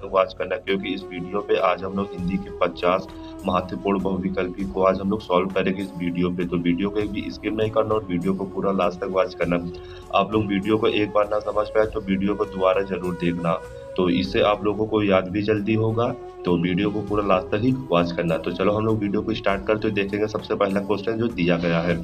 Watch करना, क्योंकि इस वीडियो पे आज हम लोग हिंदी के 50 महत्वपूर्ण बहुविकल्पी को आज हम लोग सॉल्व करेंगे इस वीडियो पे। तो वीडियो को एक भी स्किप नहीं करना और वीडियो को पूरा लास्ट तक वॉच करना। आप लोग वीडियो को एक बार ना समझ पाए तो वीडियो को दोबारा जरूर देखना, तो इससे आप लोगों को याद भी जल्दी होगा। तो वीडियो को पूरा लास्ट तक ही वॉच करना। तो चलो हम लोग वीडियो को स्टार्ट करते हुए देखेंगे सबसे पहला क्वेश्चन जो दिया गया है।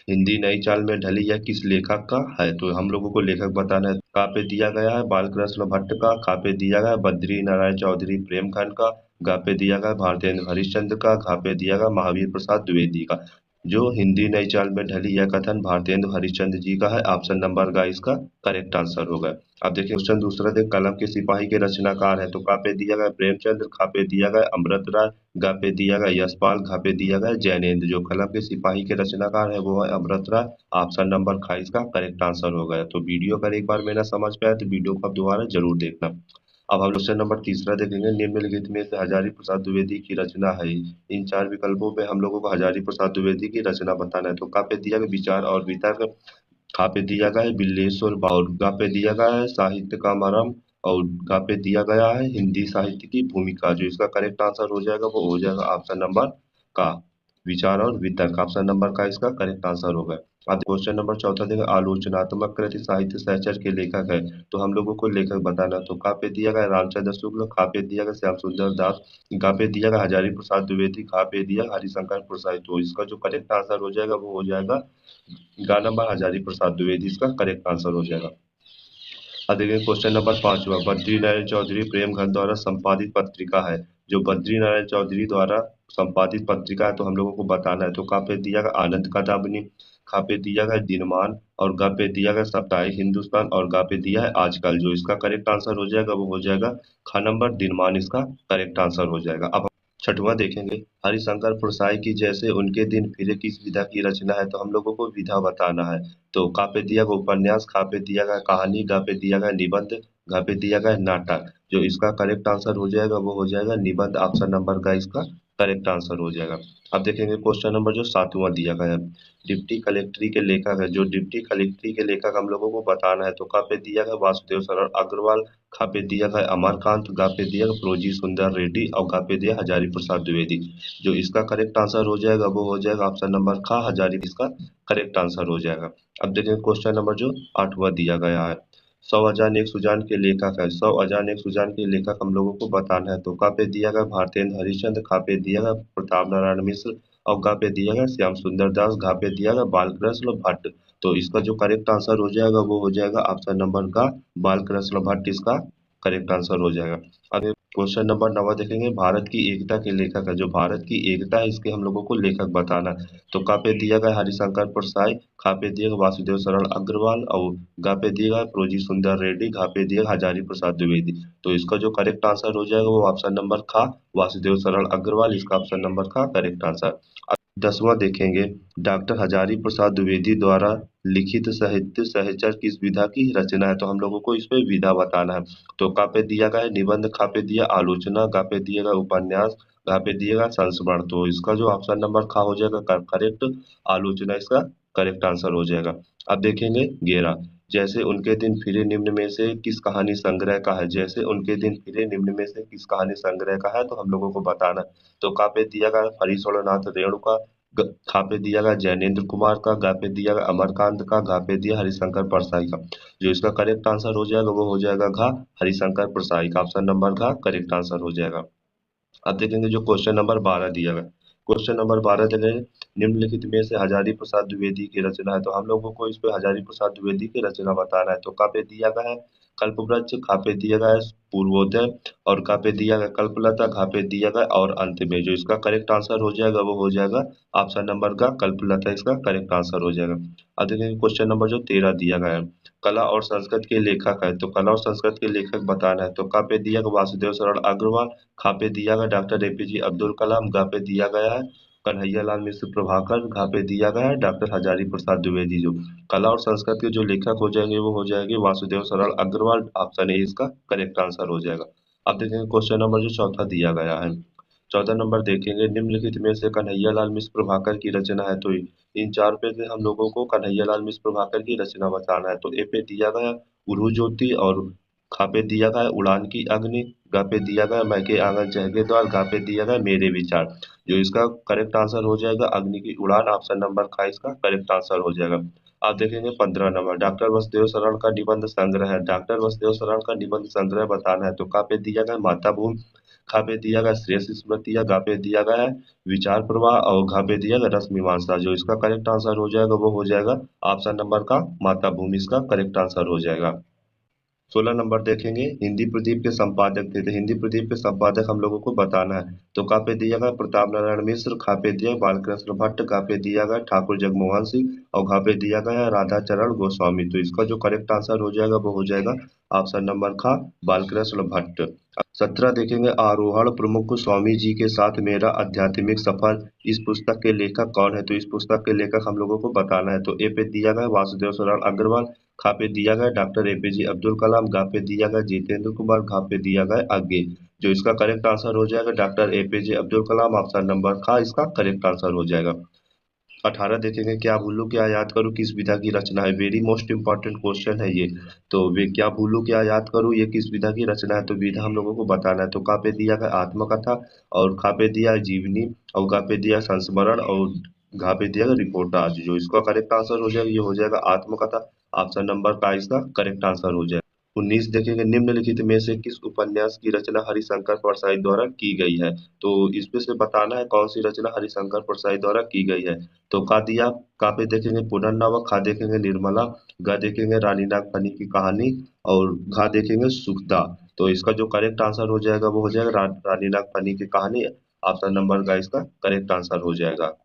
हिंदी नई चाल में ढली यह किस लेखक का है? तो हम लोगों को लेखक बताना है। कहाँ पे दिया गया है? बालकृष्ण भट्ट का। कहाँ पे दिया गया है? बद्री नारायण चौधरी प्रेमखंड का। कहाँ पे दिया गया है? भारतेंदु हरिश्चंद्र का। कहाँ पे दिया गया? महावीर प्रसाद द्विवेदी का। जो हिंदी नई चाल में ढली यह कथन भारतेंदु हरिश्चंद्र जी का है। ऑप्शन नंबर का इसका करेक्ट आंसर होगा। अब देखिए क्वेश्चन दूसरा देख, कलम के सिपाही के रचनाकार है। तो कहाँ पे दिया गया? प्रेमचंद्र। कहाँ पे दिया गया? अमृत राय। गा पे दिया गया यशपाल। घा पे दिया गया जैनेन्द्र। जो कलम के सिपाही के रचनाकार है वो है अमृत राय। ऑप्शन नंबर खा इसका करेक्ट आंसर हो गया। तो वीडियो अगर एक बार में ना समझ पाया तो वीडियो को आप दोबारा जरूर देखना। अब हम क्वेश्चन नंबर तीसरा देखेंगे, निम्नलिखित में से हजारी प्रसाद द्विवेदी की रचना है। इन चार विकल्पों पे हम लोगों को हजारी प्रसाद द्विवेदी की रचना बताना है। तो कहाँ पे दिया गया? विचार और वितर्क। कहाँ पे दिया गया है? बिल्लेश्वर और कहाँ पे दिया गया है? साहित्य का मरम। और कहाँ पे दिया गया है? हिंदी साहित्य की भूमिका। जो इसका करेक्ट आंसर हो जाएगा वो हो जाएगा ऑप्शन नंबर का विचार और वितर्क। ऑप्शन नंबर का इसका करेक्ट आंसर होगा। अब क्वेश्चन नंबर चौथा देखो, आलोचनात्मक कृति साहित्य सहचर के लेखक है। तो हम लोगों को लेखक बताना। तो कहाँ पे दिया गया? रामचंद्र शुक्ल। कहाँ पे दिया गया? श्याम सुंदर दास। कहाँ पे दिया गया? हजारी प्रसाद द्विवेदी। कहाँ पे दिया? हरिशंकर प्रसाद। तो इसका जो करेक्ट आंसर हो जाएगा वो हो जाएगा गा नंबर हजारी प्रसाद द्विवेदी इसका करेक्ट आंसर हो जाएगा। अब देखिए क्वेश्चन नंबर पांचवा, बद्री नारायण चौधरी प्रेमघर द्वारा संपादित पत्रिका है। जो बद्री नारायण चौधरी द्वारा संपादित पत्रिका है तो हम लोगों को बताना है। तो कहाँ पे दिया गया? आनंद कदामिनी। कहाँ पे दिया गया? दिनमान। और गा पे दिया गया साप्ताहिक हिंदुस्तान। और गा पे दिया है आजकल। जो इसका करेक्ट आंसर हो जाएगा वो हो जाएगा खा नंबर दिनमान इसका करेक्ट आंसर हो जाएगा। अब छठवां देखेंगे, हरिशंकर प्रसाई की जैसे उनके दिन फिरे किस विधा की रचना है। तो हम लोगों को विधा बताना है। तो कहाँ पे दिया गया? उपन्यास। कहाँ पे दिया गया? कहानी। गा पे दिया गया निबंध। घा पे दिया गया नाटक। जो इसका करेक्ट आंसर हो जाएगा वो हो जाएगा निबंध। ऑप्शन नंबर का इसका करेक्ट आंसर हो जाएगा। अब देखेंगे क्वेश्चन नंबर जो सातवां दिया गया है, डिप्टी कलेक्ट्री के लेखक है। जो डिप्टी कलेक्ट्री के लेखक हम लोगों को बताना है। तो कहाँ पे दिया गया? वासुदेव शरण अग्रवाल। खा पे दिया गया अमरकांत। गा पे दिया गया प्रोजी सुंदर रेड्डी। और गा पे दिया हजारी प्रसाद द्विवेदी। जो इसका करेक्ट आंसर हो जाएगा वो हो जाएगा ऑप्शन नंबर खा हजारी इसका करेक्ट आंसर हो जाएगा। अब देखें क्वेश्चन नंबर जो आठवां दिया गया है, सौ अजान एक सुजान के लेखक है। सौ अजान एक सुजान के लेखक हम लोगों को बताना है। तो कहाँ पे दिया गया? भारतेंद्र हरिश्चंद्र। कहाँ पे दिया गया? प्रताप नारायण मिश्र। और कहाँ पे दिया गया? श्याम सुंदर दास। कहाँ पे दिया गया? बालकृष्ण भट्ट। तो इसका जो करेक्ट आंसर हो जाएगा वो हो जाएगा ऑप्शन नंबर का बालकृष्ण भट्ट इसका करेक्ट आंसर हो जाएगा। अब क्वेश्चन नंबर 9 देखेंगे, भारत की एकता के लेखक है। जो भारत की एकता है इसके हम लोगों को लेखक बताना है। तो कहाँ पे दिया गया? हरिशंकर प्रसाई। कहाँ पे दिया गया? वासुदेव शरण अग्रवाल। और गा पे दिया गया प्रोजी सुंदर रेड्डी। घा पे दिया गया हजारी प्रसाद द्विवेदी। तो इसका जो करेक्ट आंसर हो जाएगा वो ऑप्शन नंबर खा वासुदेव शरण अग्रवाल इसका ऑप्शन नंबर का करेक्ट आंसर। 10वां देखेंगे, डॉक्टर हजारी प्रसाद द्विवेदी द्वारा लिखित साहित्य सहचर किस विधा की रचना है। तो हम लोगों को इस पे विधा बताना है। तो कहाँ पे दिया गया है? निबंध। कहाँ पे दिया आलोचना। कहाँ पे दिया गया उपन्यास। कहाँ पे दिया गया संस्मरण। तो इसका जो ऑप्शन नंबर खा हो जाएगा करेक्ट आलोचना इसका करेक्ट आंसर हो जाएगा। अब देखेंगे 11, जैसे उनके दिन फिरे निम्न में से किस कहानी संग्रह का है। जैसे उनके दिन फिरे निम्न में से किस कहानी संग्रह का है तो हम लोगों को बताना है। तो कहाँ पे दिया गया? हरीश्वरनाथ रेणुका। खा पे दिया गया जैनेन्द्र कुमार का। गा पे दिया गया अमरकांत का। घा पे दिया हरिशंकर परसाई का। जो इसका करेक्ट आंसर हो जाएगा वो हो जाएगा घा हरिशंकर परसाई का ऑप्शन नंबर घा करेक्ट आंसर हो जाएगा। अब देखेंगे जो क्वेश्चन नंबर 12 दिया गया। क्वेश्चन नंबर 12 दे रहे, निम्नलिखित में से हजारी प्रसाद द्विवेदी की रचना है। तो हम लोगों को इस पे हजारी प्रसाद द्विवेदी की रचना बताना है। तो कहाँ पे दिया गया है? कल्पवृक्ष। कहाँ पे दिया गया है? पूर्वोदय। और कहाँ पे दिया गया? कल्पलता। कहाँ पे दिया गया? और अंत में। जो इसका करेक्ट आंसर हो जाएगा वो हो जाएगा ऑप्शन नंबर का कल्पलता इसका करेक्ट आंसर हो जाएगा। अब देखेंगे क्वेश्चन नंबर जो 13 दिया गया है, कला और संस्कृत के लेखक है। तो कला और संस्कृत के लेखक बताना है। तो कहाँ पे दिया गया? वासुदेव शरण अग्रवाल। खा पे दिया गया डॉक्टर एपीजे अब्दुल कलाम। गा पे दिया गया है कन्हैया लाल मिश्र प्रभाकर। घा पे दिया गया है डॉक्टर हजारी प्रसाद द्विवेदी। जो कला और संस्कृत के जो लेखक हो जाएंगे वो हो जाएंगे वासुदेव शरण अग्रवाल। ऑप्शन ए इसका करेक्ट आंसर हो जाएगा। अब देखेंगे क्वेश्चन नंबर जो चौथा दिया गया है, 14 नंबर देखेंगे, निम्नलिखित में से कन्हैया लाल मिश्र प्रभाकर की रचना है। तो इन चार पे से हम लोगों को कन्हैया लाल मिश्र प्रभाकर की रचना बताना है। तो ए पे दिया गया उर्दू ज्योति। और खा पे दिया गया है उड़ान की अग्नि, ग पे दिया गया है मैं के आंगन चहके द्वार, घ पे दिया गया है मेरे विचार। जो इसका करेक्ट आंसर हो जाएगा अग्नि की उड़ान, ऑप्शन नंबर ख इसका करेक्ट आंसर हो जाएगा। आप देखेंगे 15 नंबर, डॉक्टर वसुदेव शरण का निबंध संग्रह है, डॉक्टर वसुदेव शरण का निबंध संग्रह बताना है। तो क पे दिया गया है माता भूमि, ख पे दिया गया है श्रेष्ठ स्मृति, ग पे दिया गया है विचार प्रवाह और घ पे दिया गया रस मीमांसा। जो इसका करेक्ट आंसर हो जाएगा वो हो जाएगा ऑप्शन नंबर का माता भूमि इसका करेक्ट आंसर हो जाएगा। 16 नंबर देखेंगे, हिंदी प्रदीप के संपादक थे, तो हिंदी प्रदीप के संपादक हम लोगों को बताना है। तो क पे दिया गया प्रताप नारायण मिश्र, ख पे दिया बालकृष्ण भट्ट, ग पे दिया गया ठाकुर जगमोहन सिंह और घ पे दिया गया है राधा चरण गोस्वामी। तो इसका जो करेक्ट आंसर हो जाएगा वो हो जाएगा ऑप्शन नंबर ख बालकृष्ण भट्ट। 17 देखेंगे, आरोहण प्रमुख स्वामी जी के साथ मेरा आध्यात्मिक सफर, इस पुस्तक के लेखक कौन है? तो इस पुस्तक के लेखक हम लोगों को बताना है। तो ए पे दिया गया है वासुदेव शरण अग्रवाल, खा पे दिया गया डॉक्टर एपीजे अब्दुल कलाम, गा पे दिया गया जितेंद्र कुमार, घा पे दिया गया आगे। जो इसका करेक्ट आंसर हो जाएगा doctor APJ Abdul Kalam, option number खा इसका करेक्ट आंसर हो जाएगा। 18 देखेंगे, क्या भूलूं क्या याद करूं किस विधा की रचना है? वेरी मोस्ट इंपॉर्टेंट क्वेश्चन है ये। तो वे क्या भूलूं क्या याद करूं ये किस विधा की रचना है? तो विधा हम लोगों को बताना है। तो का पे दिया गया आत्मकथा और खा पे दिया है जीवनी और गा पे दिया है संस्मरण और घा पे दिया गया रिपोर्टाज। जो इसका करेक्ट आंसर हो जाएगा ये हो जाएगा आत्मकथा, ऑप्शन नंबर का इसका करेक्ट आंसर हो जाएगा। 19 देखेंगे, निम्नलिखित में से किस उपन्यास की रचना हरिशंकर परसाई द्वारा की गई है? तो इसमें से बताना है कौन सी रचना हरिशंकर परसाई द्वारा की गई है। तो का दिया, का पे देखेंगे पुनर्नवा, खा देखेंगे निर्मला, ग देखेंगे रानी नागफनी की कहानी और घा देखेंगे सुखदा। तो इसका जो करेक्ट आंसर हो जाएगा वो हो जाएगा रानी नागफनी की कहानी, ऑप्शन नंबर का इसका करेक्ट आंसर हो जाएगा।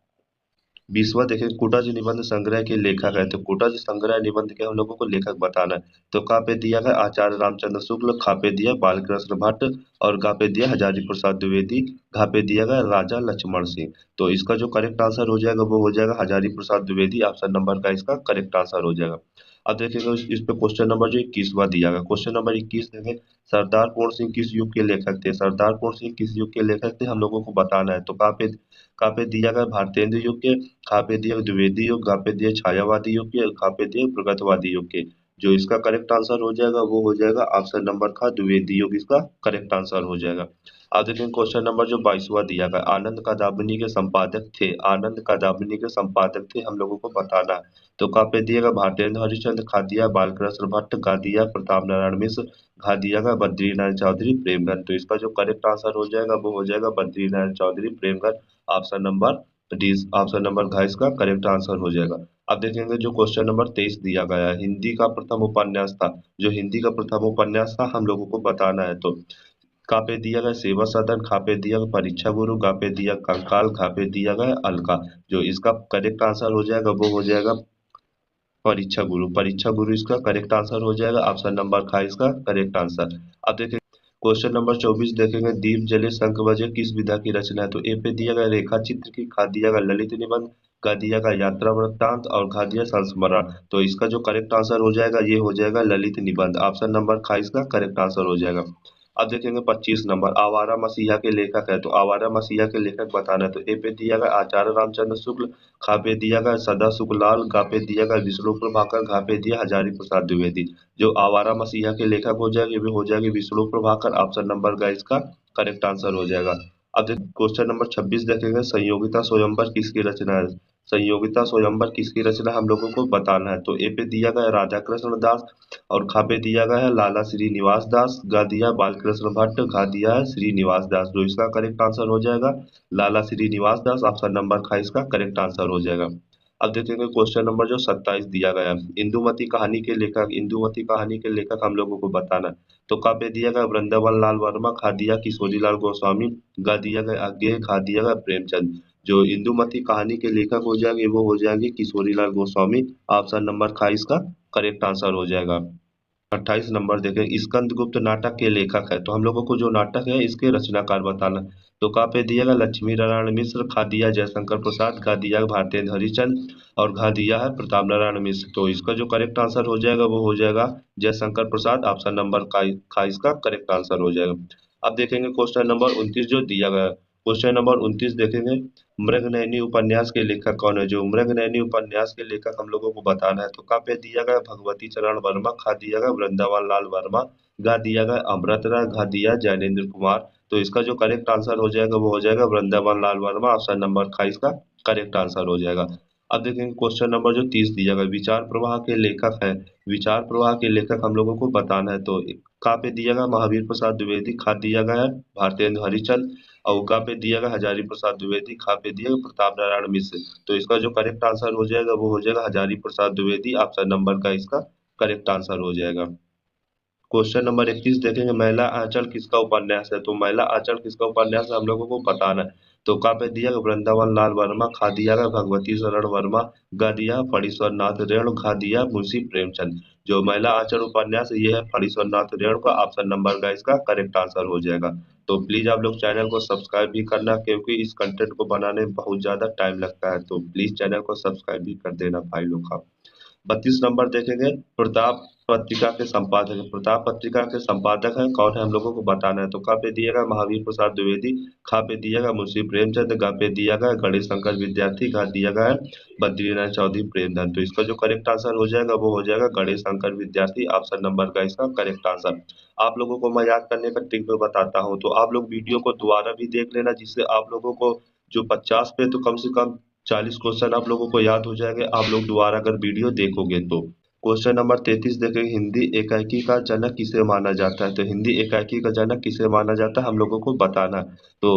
20वां देखें कुटाजी निबंध संग्रह के लेखक है। तो कुटाजी संग्रह निबंध के हम लोगों को लेखक बताना है। तो का पे दिया है आचार्य रामचंद्र शुक्ल, खा पे दिया बालकृष्ण भट्ट और गा पे दिया हजारी प्रसाद द्विवेदी, घा पे दिया गया राजा लक्ष्मण सिंह। तो इसका जो करेक्ट आंसर हो जाएगा वो हो जाएगा हजारी प्रसाद द्विवेदी, ऑप्शन नंबर का इसका करेक्ट आंसर हो जाएगा। अब देखेंगे इस पे क्वेश्चन नंबर जो 21वां दिया गया, क्वेश्चन नंबर 21 देखें, सरदार पूर्ण सिंह किस युग के लेखक थे? सरदार पूर्ण सिंह किस युग के लेखक थे हम लोगों को बताना है। तो का पे दिया गया भारतेंद्र युग के, खा पे दिया द्विवेदी युग, गा पे दिया छायावादी युग के, खा पे दिया प्रगतवादी युग के। जो इसका करेक्ट आंसर हो जाएगा वो हो जाएगा ऑप्शन नंबर का द्विवेदी युग इसका करेक्ट आंसर हो जाएगा। अब देखें क्वेश्चन नंबर जो 22वां दिया गया, आनंद कादाबनी के संपादक थे, आनंद कादाबनी के संपादक थे हम लोगों को बताना है। तो का पे दिया गया भारतेंद्र हरिश्चंद्र, खा दिया बालकृष्ण भट्ट, गा दिया प्रताप नारायण मिश्र, घा दिया गया बद्री नारायण चौधरी प्रेमगढ़। तो इसका जो करेक्ट आंसर हो जाएगा वो हो जाएगा Badri Narayan Chaudhary Premgarh, option number D, option number घ इसका करेक्ट आंसर हो जाएगा। अब देखेंगे जो क्वेश्चन नंबर 23 दिया गया है, हिंदी का प्रथम उपन्यास था, जो हिंदी का प्रथम उपन्यास था हम लोगों को बताना है। तो का पे दिया गया सेवा सदन, खा पे दिया गया परीक्षा गुरु, गा पे दिया कंकाल, घा पे दिया गया अलका। जो इसका करेक्ट आंसर हो जाएगा वो हो जाएगा परीक्षा गुरु, परीक्षा गुरु इसका करेक्ट आंसर हो जाएगा, ऑप्शन नंबर खा इसका करेक्ट आंसर। अब देखें क्वेश्चन नंबर 24 देखेंगे, दीप जले शंख बजे किस विधा की रचना है? तो ए पे दिया गया रेखा चित्र की, खा दिया गया ललित निबंध, गा दिया गया यात्रा वृत्तांत और घा दिया संस्मरण। तो इसका जो करेक्ट आंसर हो जाएगा ये हो जाएगा ललित निबंध, ऑप्शन नंबर खा इसका करेक्ट आंसर हो जाएगा। अब देखेंगे 25 नंबर, आवारा मसीहा के लेखक है। तो आवारा मसीहा के लेखक बताना है। तो ए पे दिया गया आचार्य रामचंद्र शुक्ल, खा पे दिया गया सदा सुखलाल, गा पे दिया गया विष्णु प्रभाकर, घा पे दिया हजारी प्रसाद द्विवेदी। जो आवारा मसीहा के लेखक हो जाएगी वे हो जाएगी विष्णु प्रभाकर, ऑप्शन नंबर का इसका करेक्ट आंसर हो जाएगा। अब क्वेश्चन नंबर 26 देखेंगे, संयोगिता स्वयंवर किसकी रचना है? संयोगिता स्वयंवर किसकी रचना हम लोगों को बताना है। तो ए पे दिया गया राधा कृष्ण दास और खा पे दिया गया है लाला श्रीनिवास दास, गा दिया बालकृष्ण भट्ट, घा दिया है श्रीनिवास दास। जो इसका करेक्ट आंसर हो जाएगा लाला श्रीनिवास दास, ऑप्शन नंबर खा इसका करेक्ट आंसर हो जाएगा। अब देखेंगे क्वेश्चन नंबर जो 27 दिया गया है, इंदुमती कहानी के लेखक, इंदुमती कहानी के लेखक हम लोगों को बताना है। तो का पे दिया गया वृंदावन लाल वर्मा, खा दिया किशोरी लाल गोस्वामी, गा दिया गया आज्ञे, खा दिया गया प्रेमचंद। जो इंदुमती कहानी के लेखक हो जाएंगे वो हो जाएंगे किशोरी लाल गोस्वामी, ऑप्शन नंबर खा इसका करेक्ट आंसर हो जाएगा। 28 नंबर देखें, स्कंदगुप्त नाटक के लेखक है। तो हम लोगों को जो नाटक है इसके रचनाकार बताना है। तो का पे दिया गया लक्ष्मी नारायण मिश्र, खा दिया जयशंकर प्रसाद, गा दिया भारतेंद्र हरिचंद और घा दिया है प्रताप नारायण मिश्र। तो इसका जो करेक्ट आंसर हो जाएगा वो हो जाएगा जयशंकर प्रसाद, ऑप्शन नंबर का इसका करेक्ट आंसर हो जाएगा। अब देखेंगे क्वेश्चन नंबर 29 जो दिया गया है। क्वेश्चन नंबर 29 देखेंगे, मृगनयनी उपन्यास के लेखक कौन है? जो मृगनयनी उपन्यास के लेखक हम लोगों को बताना है। तो का पे दिया गया भगवती चरण वर्मा, खा दिया गया वृंदावन लाल वर्मा, गा दिया गया अमृत राय, घा दिया जैनेन्द्र कुमार। तो इसका जो करेक्ट आंसर हो जाएगा वो हो जाएगा वृंदावन लाल वर्मा। ऑप्शन नंबर ख इसका करेक्ट आंसर हो जाएगा। अब देखेंगे क्वेश्चन नंबर जो 30 दिया गया, विचार प्रवाह के लेखक है। विचार प्रवाह के लेखक हम लोगों को बताना है। तो का पे दिया गया महावीर प्रसाद द्विवेदी, खा दिया गया है भारतेंदु हरिचंद, और का पे दिया गया हजारी प्रसाद द्विवेदी, खा पे दिया गया प्रताप नारायण मिश्र। तो इसका जो करेक्ट आंसर हो जाएगा वो हो जाएगा हजारी प्रसाद द्विवेदी। ऑप्शन नंबर का इसका करेक्ट आंसर हो जाएगा। क्वेश्चन नंबर 21 देखेंगे, महिला आंचल किसका उपन्यास है। तो महिला आंचल किसका उपन्यास है हम लोगों को बताना है। तो का पे दिया गया वृंदावन लाल वर्मा, खा दिया गया भगवती शरण वर्मा, गा दिया फणीश्वर नाथ रेणु, घा दिया मुंशी प्रेमचंद। जो महिला आंचल उपन्यास है ये है फणीश्वर नाथ रेणु का। ऑप्शन नंबर का इसका करेक्ट आंसर हो जाएगा। तो प्लीज आप लोग चैनल को सब्सक्राइब भी करना, क्योंकि इस कंटेंट को बनाने में बहुत ज्यादा टाइम लगता है। तो प्लीज चैनल को सब्सक्राइब भी कर देना भाई लोग का। 32 नंबर देखेंगे, प्रताप पत्रिका के संपादक है। प्रताप पत्रिका के संपादक है कौन है हम लोगों को बताना है। तो का पे दिएगा महावीर प्रसाद द्विवेदी, खा पे दिएगा मुंशी प्रेमचंद, गा पे दिया गया गणेश शंकर विद्यार्थी, घा दिया गया है बद्रीनाथ चौधरी प्रेमधन। तो इसका जो करेक्ट आंसर हो जाएगा वो हो जाएगा गणेश शंकर विद्यार्थी। ऑप्शन नंबर का इसका करेक्ट आंसर। आप लोगों को मैं याद करने का ट्रिक भी बताता हूँ, तो आप लोग वीडियो को दोबारा भी देख लेना, जिससे आप लोगों को जो 50 पे तो कम से कम 40 क्वेश्चन आप लोगों को याद हो जाएंगे, आप लोग दोबारा अगर वीडियो देखोगे तो। क्वेश्चन नंबर 33 देखेंगे, हिंदी एकाकी का जनक किसे माना जाता है। तो हिंदी एकाकी का जनक किसे माना जाता है हम लोगों को बताना है। तो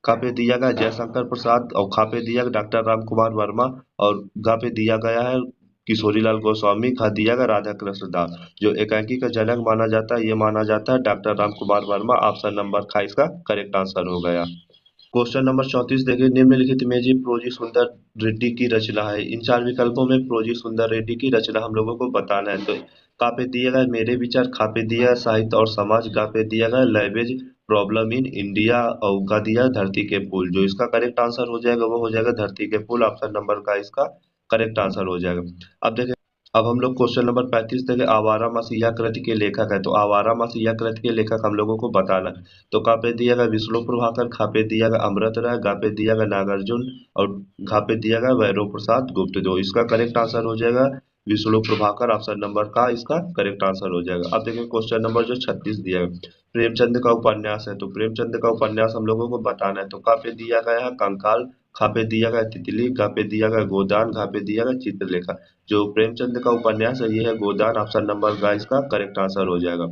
का पे दिया गया जयशंकर प्रसाद, और खा पे दिया गया डॉक्टर राम कुमार वर्मा, और गा पे दिया गया है किशोरीलाल गोस्वामी, खा दिया गया राधा कृष्ण दास। जो एकाकी का जनक माना जाता है ये माना जाता है doctor Ram Kumar Verma. Option number खा इसका करेक्ट आंसर हो गया। क्वेश्चन नंबर 34 देखिए, निम्नलिखित में जी प्रोजी सुंदर रेड्डी की रचना है। इन चार विकल्पों में प्रोजी सुंदर रेड्डी की रचना हम लोगों को बताना है। तो का पे दिया गया मेरे विचार, खा पे दिया है साहित्य और समाज, गा पे दिया गया लैंग्वेज प्रॉब्लम इन इंडिया, और गा दिया है धरती के फूल। जो इसका करेक्ट आंसर हो जाएगा वो हो जाएगा धरती के फूल। ऑप्शन नंबर का इसका करेक्ट आंसर हो जाएगा। अब देखिए, अब हम लोग क्वेश्चन नंबर 35 देखें, आवारा मसीहा कृति के लेखक है। तो आवारा मसीहा कृति के लेखक हम लोगों को बताना है। तो का पे दिया गया विष्णु प्रभाकर, खा पे दिया गया अमृत राय, गा पे दिया गया नागार्जुन, और घा पे दिया गया वैभव प्रसाद गुप्त। जो इसका करेक्ट आंसर हो जाएगा विष्णु प्रभाकर। ऑप्शन नंबर का इसका करेक्ट आंसर हो जाएगा। अब देखिए क्वेश्चन नंबर जो 36 दिया है, प्रेमचंद का उपन्यास है। तो प्रेमचंद का उपन्यास हम लोगों को बताना है। तो का पे दिया गया है कंकाल, खा पे दिया गया तितली, गा पे दिया गया गोदान, घा पे दिया गया चित्रलेखा। जो प्रेमचंद का उपन्यास है ये है गोदान। ऑप्शन नंबर का इसका करेक्ट आंसर हो जाएगा।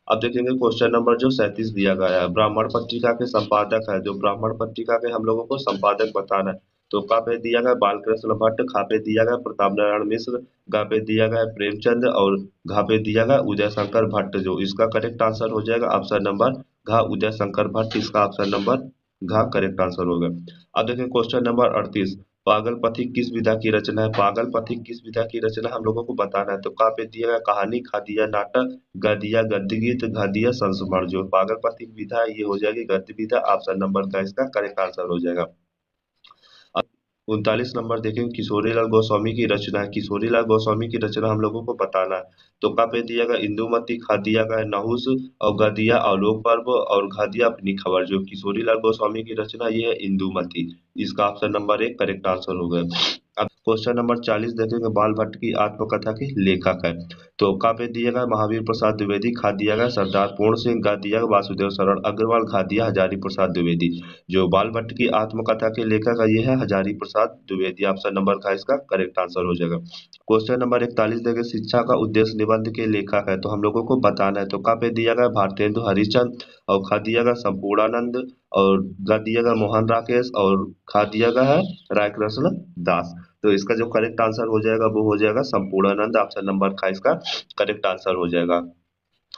अब देखेंगे क्वेश्चन नंबर जो 37 दिया गया है, ब्राह्मण पत्रिका के संपादक है। जो ब्राह्मण पत्रिका के हम लोगों को संपादक बताना है। तो का पे दिया गया बालकृष्ण भट्ट, खा पे दिया गया प्रताप नारायण मिश्र, गा पे दिया गया प्रेमचंद, और घा पे दिया गया उदय शंकर भट्ट। जो इसका करेक्ट आंसर हो जाएगा ऑप्शन नंबर घा उदय शंकर भट्ट। इसका ऑप्शन नंबर घा करेक्ट आंसर होगा। अब देखें क्वेश्चन नंबर 38, पागल पथिक किस विधा की रचना है। पागल पथिक किस विधा की रचना हम लोगों को बताना है। तो का पे दिया गया कहानी, खा दिया नाटक, गा दिया गद्य गीत, घा दिया संस्मरण। जो पागल पथिक विधा है ये हो जाएगी गद्य विधा। ऑप्शन नंबर का इसका करेक्ट आंसर हो जाएगा। 39 नंबर देखें, किशोरीलाल गोस्वामी की रचना है। किशोरीलाल गोस्वामी की रचना हम लोगों को बताना है। तो का पे दिया गया इंदुमती, खा दिया गया नहुस, और गा दिया आलोक पर्व, और घा दिया अपनी खबर। जो किशोरीलाल गोस्वामी की रचना ये है इंदुमती। इसका ऑप्शन नंबर 1 करेक्ट आंसर हो गया। अब क्वेश्चन नंबर 40 देखेंगे, बाल भट्ट की आत्मकथा के लेखक है। तो का पे दिया गया महावीर प्रसाद द्विवेदी, खा दिया गया सरदार पूर्ण सिंह, गा दिया गया वासुदेव शरण अग्रवाल, घा दिया हजारी प्रसाद द्विवेदी। जो बाल भट्ट की आत्मकथा के लेखक है ये है हजारी प्रसाद द्विवेदी। ऑप्शन नंबर का इसका करेक्ट आंसर हो जाएगा। क्वेश्चन नंबर 41 देखें, शिक्षा का उद्देश्य निबंध के लेखक है। तो हम लोगों को बताना है। तो का पे दिया गया भारतेंदु हरिचंद, और खा दिया गया संपूर्णानंद, और गा दिया गया मोहन राकेश, और खा दिया गया है राय कृष्ण दास। तो इसका जो करेक्ट आंसर हो जाएगा वो हो जाएगा संपूर्णानंद। ऑप्शन नंबर का इसका करेक्ट आंसर हो जाएगा।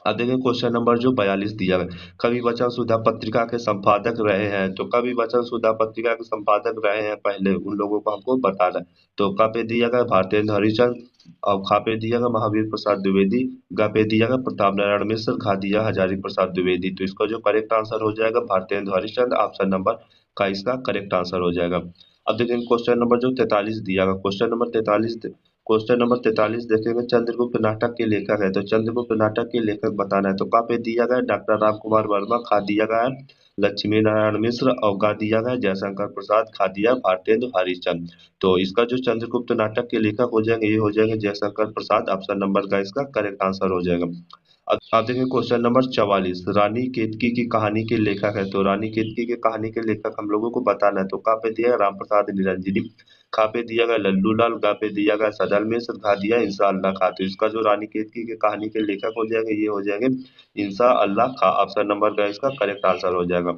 अब देखिए क्वेश्चन नंबर जो 42 दिया है, कवि वचन सुधा पत्रिका के संपादक रहे हैं। तो कवि वचन सुधा पत्रिका के संपादक रहे हैं पहले, उन लोगों को हमको बताना है। तो का पे दिया गया भारतेंद्र हरिचंद, और खा पे दिया गया महावीर प्रसाद द्विवेदी, गा पे दिया गया प्रताप नारायण मिश्र, घा दिया हजारी प्रसाद द्विवेदी। तो इसका जो करेक्ट आंसर हो जाएगा भारतेंद्र हरिचंद। ऑप्शन नंबर का इसका करेक्ट आंसर हो जाएगा। अब देखिए क्वेश्चन नंबर जो 43 दिया गया, क्वेश्चन नंबर 43 देखेंगे, चंद्रगुप्त नाटक के लेखक है। तो चंद्रगुप्त नाटक के लेखक बताना है। तो का पे दिया गया डॉक्टर राम कुमार वर्मा, खा दिया गया लक्ष्मी नारायण मिश्र, और गा दिया गया जयशंकर प्रसाद, खा दिया भारतेंदु हरिश्चंद्र। तो इसका जो चंद्रगुप्त नाटक के लेखक हो जाएंगे ये हो जाएंगे जयशंकर प्रसाद। ऑप्शन नंबर का इसका करेक्ट आंसर हो जाएगा। आप देखें क्वेश्चन नंबर 44, रानी केतकी की कहानी के लेखक है। तो रानी केतकी की कहानी के लेखक हम लोगों को बताना है। तो का पे दिया है राम प्रसाद निरंजनी, खा पे दिया गया लल्लू लाल, गा पे दिया गया सदल मिश्र, घा दिया इंसा अल्लाह खा। तो इसका जो रानी केतकी की कहानी के लेखक हो जाएंगे ये हो जाएंगे इंसा अल्लाह खा। ऑप्शन नंबर का इसका करेक्ट आंसर हो जाएगा।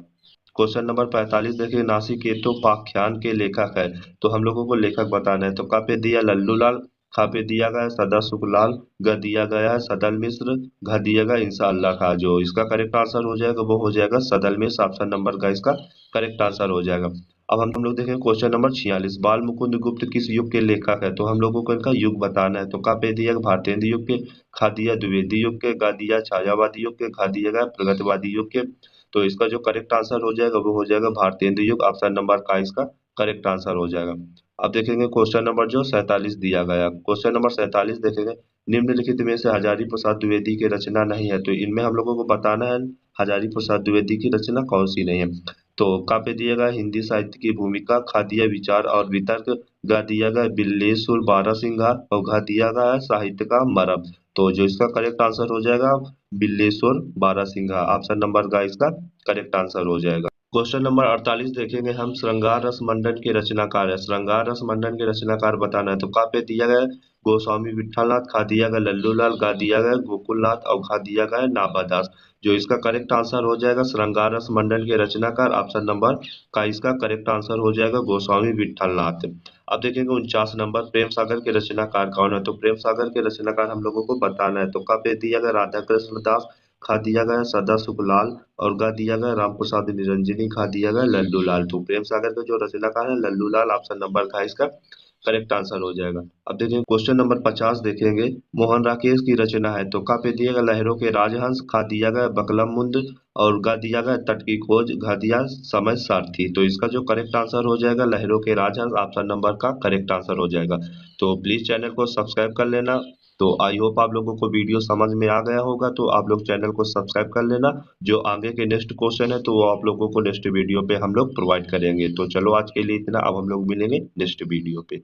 क्वेश्चन नंबर 45 देखिए, नासिकेतोपाख्यान के लेखक है। तो हम लोगों को लेखक बताना है। तो का पे दिया लल्लू लाल, खा पे दिया गया है सदा सुखलाल, ग दिया गया है सदल मिश्र, घ दिया गया इंसा अल्लाह खा। जो इसका करेक्ट आंसर हो जाएगा वो हो जाएगा सदल मिश्र। ऑप्शन नंबर का इसका करेक्ट आंसर हो जाएगा। अब हम लोग देखें क्वेश्चन नंबर 46, बाल मुकुंद गुप्त किस युग के लेखक है। तो हम लोगों को इनका युग बताना है। तो का पे दिया भारतेंद्र युग के, खा दिया द्विवेदी युग के, गा दिया छायावादी युग के, घा दिया गया प्रगतिवादी युग के। तो इसका जो करेक्ट आंसर हो जाएगा वो हो जाएगा भारतेंदु युग। ऑप्शन नंबर का इसका करेक्ट आंसर हो जाएगा। अब देखेंगे क्वेश्चन नंबर जो 47 दिया गया, क्वेश्चन नंबर 47 देखेंगे, निम्नलिखित में से हजारी प्रसाद द्विवेदी की रचना नहीं है। तो इनमें हम लोगों को बताना है हजारी प्रसाद द्विवेदी की रचना कौन सी नहीं है। तो का पे दिया गया हिंदी साहित्य की भूमिका, खा दिया विचार और वितर्क, गा दिया गया बिल्लेश्वर बारहसिंघा और घा दिया गया है साहित्य का मरब। तो जो इसका करेक्ट आंसर हो जाएगा बिल्लेश्वर बारहसिंघा। ऑप्शन नंबर का इसका करेक्ट आंसर हो जाएगा। क्वेश्चन नंबर 48 देखेंगे हम, श्रृंगार रस मंडन के रचनाकार है। श्रृंगार रस मंडन के रचनाकार बताना है। तो का पे दिया गया है गोस्वामी विठलनाथ, खा दिया गया लल्लू लाल, गा दिया गया गोकुलनाथ और घा दिया गया नाभादास। जो इसका करेक्ट आंसर हो जाएगा श्रृंगार रस मंडन के रचनाकार। ऑप्शन नंबर का इसका करेक्ट आंसर हो जाएगा गोस्वामी विठलनाथ। अब देखेंगे 49 नंबर, प्रेम सागर के रचनाकार कौन है। तो प्रेम सागर के रचनाकार हम लोगों को बताना है। तो का पे दिया गया राधा कृष्ण दास, खा दिया गया सदा सुखलाल और गा दिया गया राम प्रसाद निरंजनी, खा दिया गया लल्लू लाल। तो प्रेम सागर का जो रचनाकार है लल्लू लाल। ऑप्शन नंबर का इसका करेक्ट आंसर हो जाएगा। अब देखेंगे क्वेश्चन नंबर 50 देखेंगे, मोहन राकेश की रचना है। तो का पे दिया गया लहरों के राजहंस, खा दिया गया बकलम मुंद और गा दिया गया तट की खोज, घा दिया समय सारथी। तो इसका जो करेक्ट आंसर हो जाएगा लहरों के राजहंस। ऑप्शन नंबर का करेक्ट आंसर हो जाएगा। तो प्लीज चैनल को सब्सक्राइब कर लेना। तो आई होप आप लोगों को वीडियो समझ में आ गया होगा। तो आप लोग चैनल को सब्सक्राइब कर लेना। जो आगे के नेक्स्ट क्वेश्चन है तो वो आप लोगों को नेक्स्ट वीडियो पे हम लोग प्रोवाइड करेंगे। तो चलो आज के लिए इतना, अब हम लोग मिलेंगे नेक्स्ट वीडियो पे।